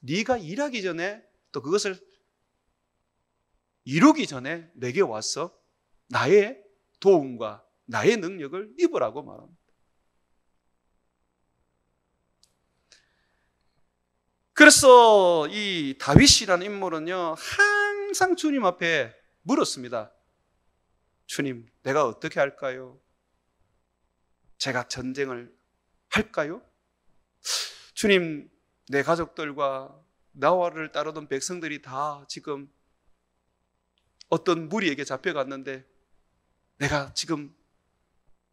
A: 네가 일하기 전에 또 그것을 이루기 전에 내게 와서 나의 도움과 나의 능력을 입으라고 말합니다. 그래서 이 다윗이라는 인물은요 항상 주님 앞에 물었습니다. 주님, 내가 어떻게 할까요? 제가 전쟁을 할까요? 주님, 내 가족들과 나와를 따르던 백성들이 다 지금 어떤 무리에게 잡혀갔는데 내가 지금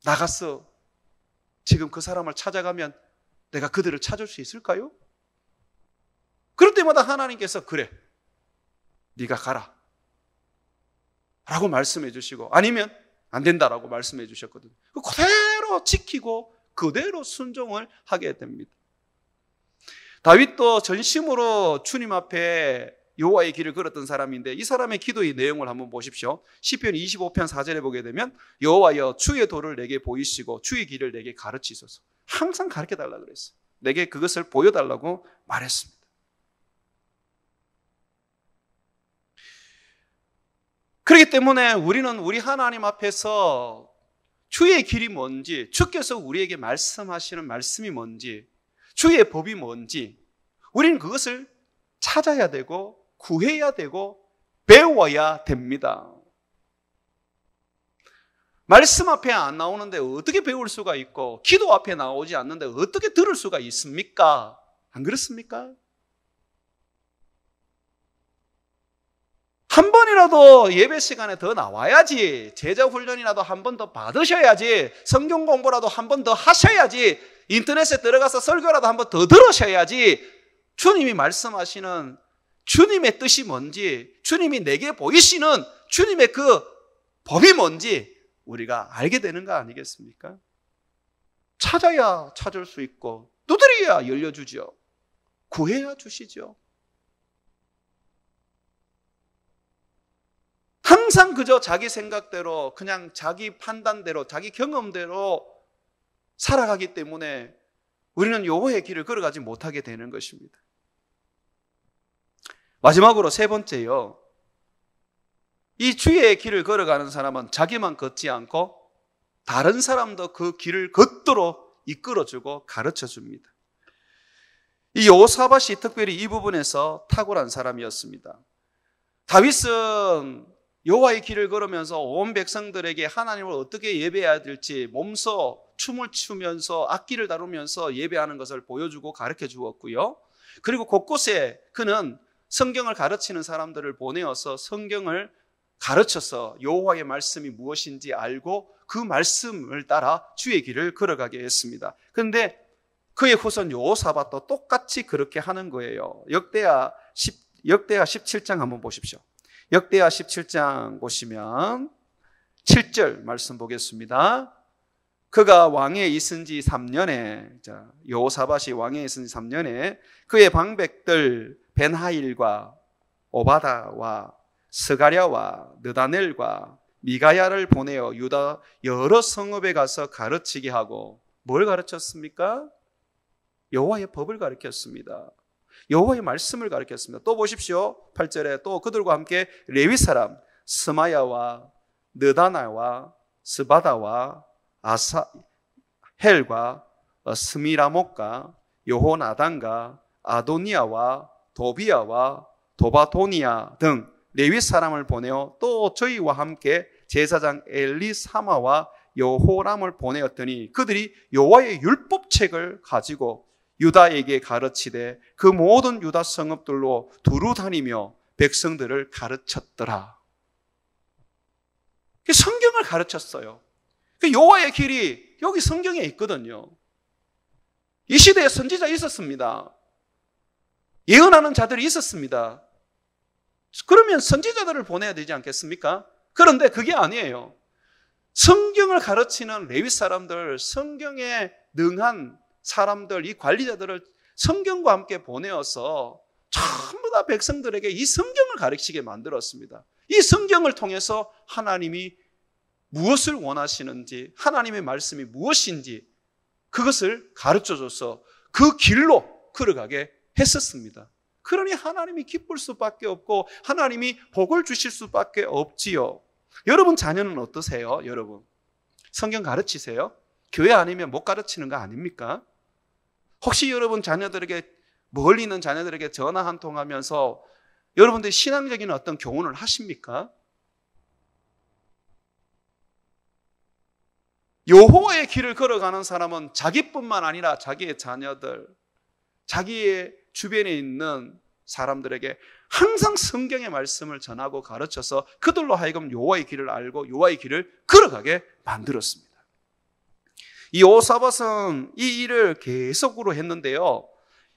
A: 나가서 지금 그 사람을 찾아가면 내가 그들을 찾을 수 있을까요? 그럴 때마다 하나님께서 그래, 네가 가라 라고 말씀해 주시고 아니면 안 된다라고 말씀해 주셨거든요. 그대로 지키고 그대로 순종을 하게 됩니다. 다윗도 전심으로 주님 앞에 여호와의 길을 걸었던 사람인데 이 사람의 기도의 내용을 한번 보십시오. 시편 25편 4절에 보게 되면 여호와여 주의 도를 내게 보이시고 주의 길을 내게 가르치소서. 항상 가르쳐달라고 그랬어요. 내게 그것을 보여달라고 말했습니다. 그렇기 때문에 우리는 우리 하나님 앞에서 주의 길이 뭔지, 주께서 우리에게 말씀하시는 말씀이 뭔지, 주의 법이 뭔지 우리는 그것을 찾아야 되고 구해야 되고 배워야 됩니다. 말씀 앞에 안 나오는데 어떻게 배울 수가 있고 기도 앞에 나오지 않는데 어떻게 들을 수가 있습니까? 안 그렇습니까? 한 번이라도 예배 시간에 더 나와야지, 제자 훈련이라도 한 번 더 받으셔야지, 성경 공부라도 한 번 더 하셔야지, 인터넷에 들어가서 설교라도 한 번 더 들으셔야지 주님이 말씀하시는 주님의 뜻이 뭔지, 주님이 내게 보이시는 주님의 그 법이 뭔지 우리가 알게 되는 거 아니겠습니까? 찾아야 찾을 수 있고 두드려야 열려주죠. 구해야 주시죠. 항상 그저 자기 생각대로 그냥 자기 판단대로 자기 경험대로 살아가기 때문에 우리는 여호와의 길을 걸어가지 못하게 되는 것입니다. 마지막으로 세 번째요. 이 주의 길을 걸어가는 사람은 자기만 걷지 않고 다른 사람도 그 길을 걷도록 이끌어주고 가르쳐줍니다. 이 여호사밧이 특별히 이 부분에서 탁월한 사람이었습니다. 다윗은 여호와의 길을 걸으면서 온 백성들에게 하나님을 어떻게 예배해야 될지 몸소 춤을 추면서 악기를 다루면서 예배하는 것을 보여주고 가르쳐 주었고요. 그리고 곳곳에 그는 성경을 가르치는 사람들을 보내어서 성경을 가르쳐서 여호와의 말씀이 무엇인지 알고 그 말씀을 따라 주의 길을 걸어가게 했습니다. 그런데 그의 후손 여호사밧도 똑같이 그렇게 하는 거예요. 역대하 17장 한번 보십시오. 역대하 17장 보시면 7절 말씀 보겠습니다. 그가 왕에 있은 지 3년에, 여호사밧이 왕에 있은 지 3년에 그의 방백들 벤하일과 오바다와 스가랴와 느다넬과 미가야를 보내어 유다 여러 성읍에 가서 가르치게 하고, 뭘 가르쳤습니까? 여호와의 법을 가르쳤습니다. 여호와의 말씀을 가르쳤습니다. 또 보십시오. 8절에 또 그들과 함께 레위 사람 스마야와 느다나와 스바다와 아사헬과 스미라목과 요호나단과 아도니아와 도비아와 도바도니아 등 레위 사람을 보내어 또 저희와 함께 제사장 엘리사마와 여호람을 보내었더니 그들이 여호와의 율법책을 가지고 유다에게 가르치되 그 모든 유다 성읍들로 두루 다니며 백성들을 가르쳤더라. 성경을 가르쳤어요. 여호와의 길이 여기 성경에 있거든요. 이 시대에 선지자 있었습니다. 예언하는 자들이 있었습니다. 그러면 선지자들을 보내야 되지 않겠습니까? 그런데 그게 아니에요. 성경을 가르치는 레위 사람들, 성경에 능한 사람들, 이 관리자들을 성경과 함께 보내어서 전부 다 백성들에게 이 성경을 가르치게 만들었습니다. 이 성경을 통해서 하나님이 무엇을 원하시는지, 하나님의 말씀이 무엇인지 그것을 가르쳐줘서 그 길로 걸어가게 했었습니다. 그러니 하나님이 기쁠 수밖에 없고 하나님이 복을 주실 수밖에 없지요. 여러분 자녀는 어떠세요? 여러분 성경 가르치세요? 교회 아니면 못 가르치는 거 아닙니까? 혹시 여러분 자녀들에게, 멀리 있는 자녀들에게 전화 한 통 하면서 여러분들이 신앙적인 어떤 교훈을 하십니까? 여호와의 길을 걸어가는 사람은 자기뿐만 아니라 자기의 자녀들, 자기의 주변에 있는 사람들에게 항상 성경의 말씀을 전하고 가르쳐서 그들로 하여금 여호와의 길을 알고 여호와의 길을 걸어가게 만들었습니다. 이 여호사밧은 이 일을 계속으로 했는데요.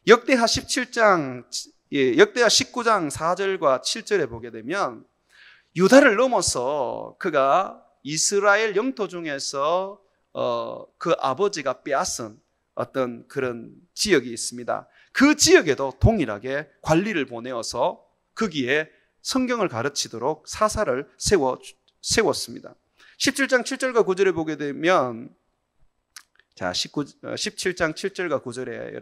A: 역대하 19장 4절과 7절에 보게 되면 유다를 넘어서 그가 이스라엘 영토 중에서 그 아버지가 빼앗은 어떤 그런 지역이 있습니다. 그 지역에도 동일하게 관리를 보내어서 거기에 성경을 가르치도록 사사를 세웠습니다. 17장 7절과 9절에 보게 되면 17장 7절과 9절에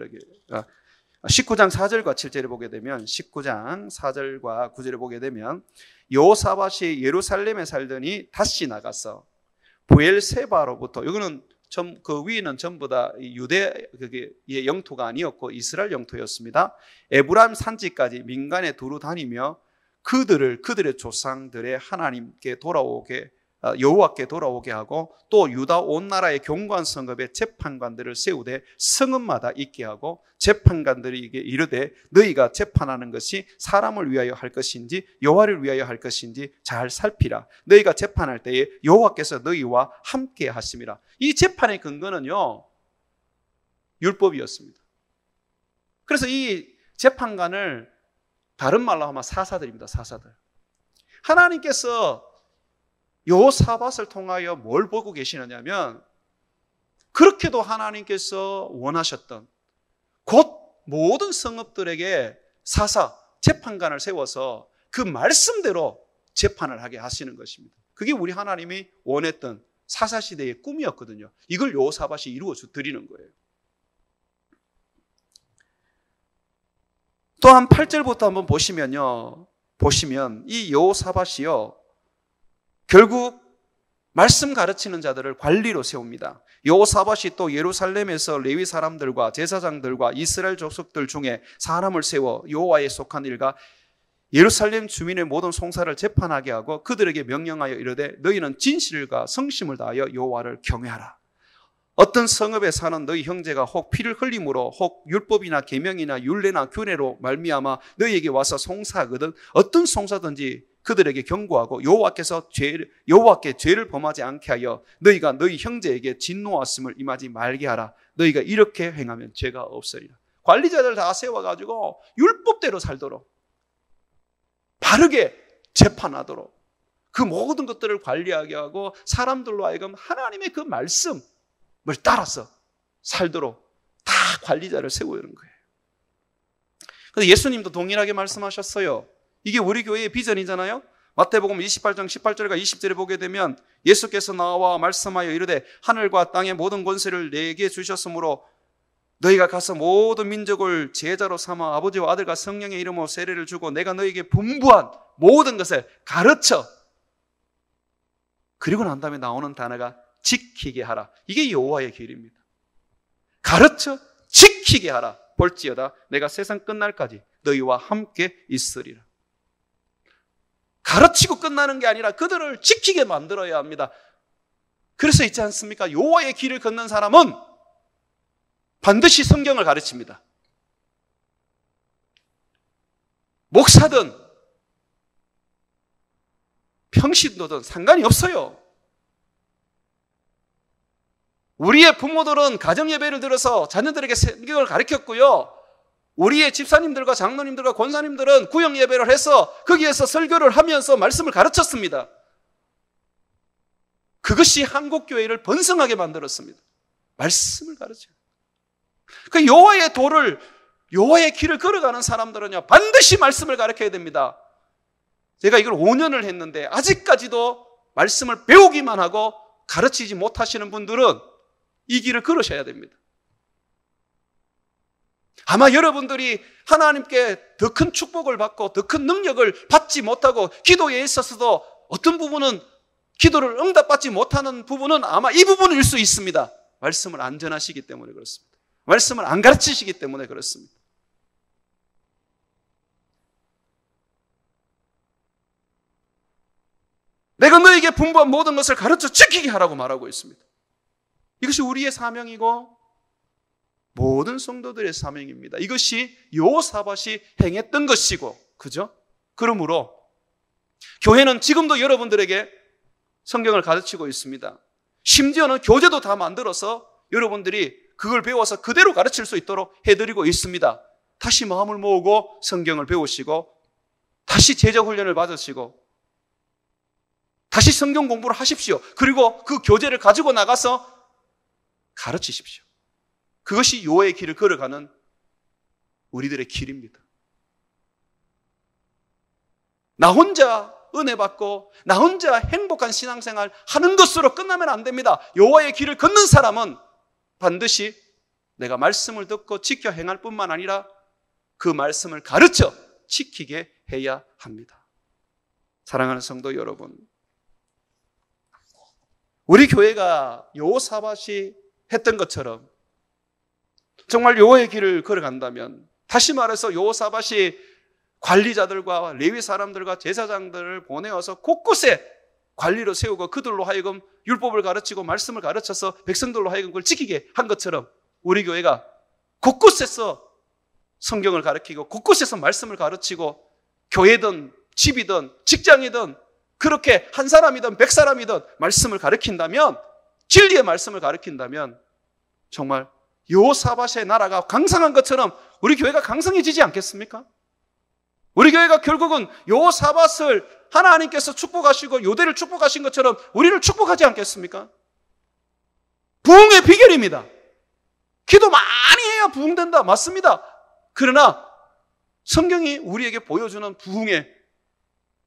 A: 19장 4절과 7절에 보게 되면 19장 4절과 9절에 보게 되면 여호사밧이 예루살렘에 살더니 다시 나가서 부엘세바로부터, 이거는 그 위는 전부 다 유대의 영토가 아니었고 이스라엘 영토였습니다. 에브라임 산지까지 민간에 두루 다니며 그들의 조상들의 하나님께 돌아오게, 여호와께 돌아오게 하고 또 유다 온 나라의 경관 성읍에 재판관들을 세우되 성읍마다 있게 하고 재판관들에게 이르되 너희가 재판하는 것이 사람을 위하여 할 것인지 여호와를 위하여 할 것인지 잘 살피라. 너희가 재판할 때에 여호와께서 너희와 함께 하심이라. 이 재판의 근거는요, 율법이었습니다. 그래서 이 재판관을 다른 말로 하면 사사들입니다. 사사들. 하나님께서 여호사밧을 통하여 뭘 보고 계시느냐면, 그렇게도 하나님께서 원하셨던 곧 모든 성읍들에게 사사, 재판관을 세워서 그 말씀대로 재판을 하게 하시는 것입니다. 그게 우리 하나님이 원했던 사사시대의 꿈이었거든요. 이걸 여호사밧이 이루어 드리는 거예요. 또한 8절부터 한번 보시면 이 여호사밧이요, 결국 말씀 가르치는 자들을 관리로 세웁니다. 여호사밧이 또 예루살렘에서 레위 사람들과 제사장들과 이스라엘 족속들 중에 사람을 세워 여호와에 속한 일과 예루살렘 주민의 모든 송사를 재판하게 하고 그들에게 명령하여 이르되 너희는 진실과 성심을 다하여 여호와를 경외하라. 어떤 성읍에 사는 너희 형제가 혹 피를 흘림으로 혹 율법이나 계명이나 율례나 규례로 말미암아 너희에게 와서 송사하거든 어떤 송사든지 그들에게 경고하고 여호와께 죄를 범하지 않게 하여 너희가 너희 형제에게 진노하심을 임하지 말게 하라. 너희가 이렇게 행하면 죄가 없으리라. 관리자들 다 세워가지고 율법대로 살도록 바르게 재판하도록 그 모든 것들을 관리하게 하고 사람들로 하여금 하나님의 그 말씀을 따라서 살도록 다 관리자를 세우는 거예요. 그런데 예수님도 동일하게 말씀하셨어요. 이게 우리 교회의 비전이잖아요. 마태복음 28장 18절과 20절에 보게 되면 예수께서 나와 말씀하여 이르되 하늘과 땅의 모든 권세를 내게 주셨으므로 너희가 가서 모든 민족을 제자로 삼아 아버지와 아들과 성령의 이름으로 세례를 주고 내가 너희에게 분부한 모든 것을 가르쳐. 그리고 난 다음에 나오는 단어가 지키게 하라. 이게 여호와의 길입니다. 가르쳐 지키게 하라. 볼지어다 내가 세상 끝날까지 너희와 함께 있으리라. 가르치고 끝나는 게 아니라 그들을 지키게 만들어야 합니다. 그래서 있지 않습니까? 여호와의 길을 걷는 사람은 반드시 성경을 가르칩니다. 목사든 평신도든 상관이 없어요. 우리의 부모들은 가정예배를 들어서 자녀들에게 성경을 가르쳤고요. 우리의 집사님들과 장로님들과 권사님들은 구역예배를 해서 거기에서 설교를 하면서 말씀을 가르쳤습니다. 그것이 한국교회를 번성하게 만들었습니다. 말씀을 가르쳐요. 그 여호와의 길을 걸어가는 사람들은요, 반드시 말씀을 가르쳐야 됩니다. 제가 이걸 5년을 했는데 아직까지도 말씀을 배우기만 하고 가르치지 못하시는 분들은 이 길을 걸으셔야 됩니다. 아마 여러분들이 하나님께 더 큰 축복을 받고 더 큰 능력을 받지 못하고 기도에 있어서도 어떤 부분은 기도를 응답받지 못하는 부분은 아마 이 부분일 수 있습니다. 말씀을 안 전하시기 때문에 그렇습니다. 말씀을 안 가르치시기 때문에 그렇습니다. 내가 너에게 분부한 모든 것을 가르쳐 지키게 하라고 말하고 있습니다. 이것이 우리의 사명이고 모든 성도들의 사명입니다. 이것이 여호사밧이 행했던 것이고, 그죠? 그러므로 교회는 지금도 여러분들에게 성경을 가르치고 있습니다. 심지어는 교재도 다 만들어서 여러분들이 그걸 배워서 그대로 가르칠 수 있도록 해드리고 있습니다. 다시 마음을 모으고 성경을 배우시고 다시 제자 훈련을 받으시고 다시 성경 공부를 하십시오. 그리고 그 교재를 가지고 나가서 가르치십시오. 그것이 여호와의 길을 걸어가는 우리들의 길입니다. 나 혼자 은혜 받고 나 혼자 행복한 신앙생활 하는 것으로 끝나면 안 됩니다. 여호와의 길을 걷는 사람은 반드시 내가 말씀을 듣고 지켜 행할 뿐만 아니라 그 말씀을 가르쳐 지키게 해야 합니다. 사랑하는 성도 여러분, 우리 교회가 여호사밧이 했던 것처럼 정말 여호와의 길을 걸어간다면, 다시 말해서 여호사밧이 관리자들과 레위 사람들과 제사장들을 보내어서 곳곳에 관리로 세우고 그들로 하여금 율법을 가르치고 말씀을 가르쳐서 백성들로 하여금 그걸 지키게 한 것처럼 우리 교회가 곳곳에서 성경을 가르치고 곳곳에서 말씀을 가르치고 교회든 집이든 직장이든 그렇게 한 사람이든 100사람이든 말씀을 가르친다면, 진리의 말씀을 가르친다면 정말 여호사밧의 나라가 강성한 것처럼 우리 교회가 강성해지지 않겠습니까? 우리 교회가 결국은 여호사밧을 하나님께서 축복하시고 요대를 축복하신 것처럼 우리를 축복하지 않겠습니까? 부흥의 비결입니다. 기도 많이 해야 부흥된다. 맞습니다. 그러나 성경이 우리에게 보여주는 부흥의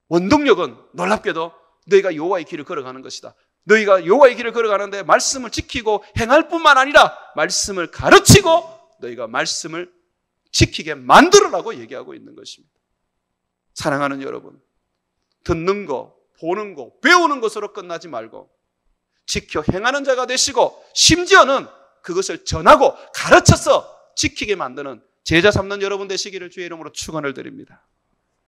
A: 원동력은 놀랍게도 너희가 여호와의 길을 걸어가는 것이다. 너희가 여호와의 길을 걸어가는데 말씀을 지키고 행할 뿐만 아니라 말씀을 가르치고 너희가 말씀을 지키게 만들으라고 얘기하고 있는 것입니다. 사랑하는 여러분, 듣는 거, 보는 거, 배우는 것으로 끝나지 말고 지켜 행하는 자가 되시고 심지어는 그것을 전하고 가르쳐서 지키게 만드는 제자 삼는 여러분 되시기를 주의 이름으로 축원을 드립니다.